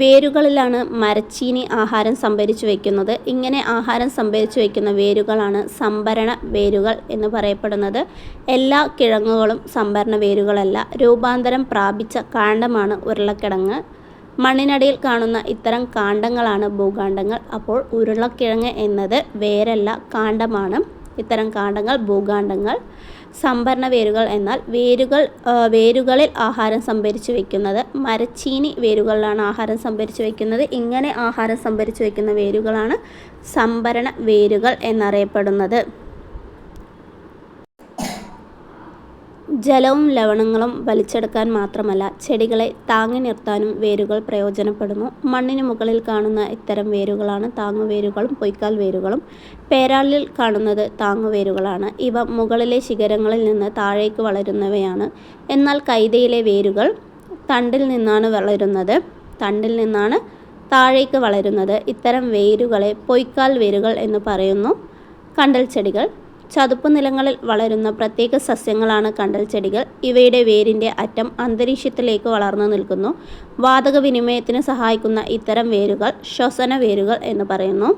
വേരുകളിലാണ് മരച്ചീനി ആഹാരം സംഭരിച്ചു വയ്ക്കുന്നത്. ഇങ്ങനെ ആഹാരം സംഭരിച്ചു വയ്ക്കുന്ന വേരുകളാണ് സംഭരണ വേരുകൾ എന്ന് പറയപ്പെടുന്നത്. എല്ലാ കിഴങ്ങുകളും സംഭരണ വേരുകളല്ല. രൂപാന്തരം പ്രാപിച്ച കാണ്ഡമാണ് ഉരുളക്കിഴങ്ങ്. മണ്ണിനടിയിൽ കാണുന്ന ഇത്തരം കാണ്ഡങ്ങളാണ് ഭൂകാണ്ഡങ്ങൾ. അപ്പോൾ ഉരുളക്കിഴങ്ങ് എന്നത് വേരല്ല, കാണ്ഡമാണ്. ഇത്തരം കാണ്ഡങ്ങൾ ഭൂകാണ്ഡങ്ങൾ. സംഭരണ വേരുകൾ എന്നാൽ വേരുകളിൽ ആഹാരം സംഭരിച്ചു വയ്ക്കുന്നത്. മരച്ചീനി വേരുകളിലാണ് ആഹാരം സംഭരിച്ചു വയ്ക്കുന്നത്. ഇങ്ങനെ ആഹാരം സംഭരിച്ചു വയ്ക്കുന്ന വേരുകളാണ് സംഭരണ വേരുകൾ എന്നറിയപ്പെടുന്നത്. ജലവും ലവണങ്ങളും വലിച്ചെടുക്കാൻ മാത്രമല്ല, ചെടികളെ താങ്ങി നിർത്താനും വേരുകൾ പ്രയോജനപ്പെടുന്നു. മണ്ണിന് മുകളിൽ കാണുന്ന ഇത്തരം വേരുകളാണ് താങ്ങുവേരുകളും പൊയ്ക്കാൽ വേരുകളും. പേരാലിൽ കാണുന്നത് താങ്ങുവേരുകളാണ്. ഇവ മുകളിലെ ശിഖരങ്ങളിൽ നിന്ന് താഴേക്ക് വളരുന്നവയാണ്. എന്നാൽ കൈതയിലെ വേരുകൾ തണ്ടിൽ നിന്നാണ് താഴേക്ക് വളരുന്നത്. ഇത്തരം വേരുകളെ പൊയ്ക്കാൽ വേരുകൾ എന്ന് പറയുന്നു. കണ്ടൽ ചെടികൾ ചതുപ്പ് നിലങ്ങളിൽ വളരുന്ന പ്രത്യേക സസ്യങ്ങളാണ് കണ്ടൽ ചെടികൾ. ഇവയുടെ വേരിൻ്റെ അറ്റം അന്തരീക്ഷത്തിലേക്ക് വളർന്നു നിൽക്കുന്നു. വാതക വിനിമയത്തിന് സഹായിക്കുന്ന ഇത്തരം വേരുകൾ ശ്വസന വേരുകൾ എന്ന് പറയുന്നു.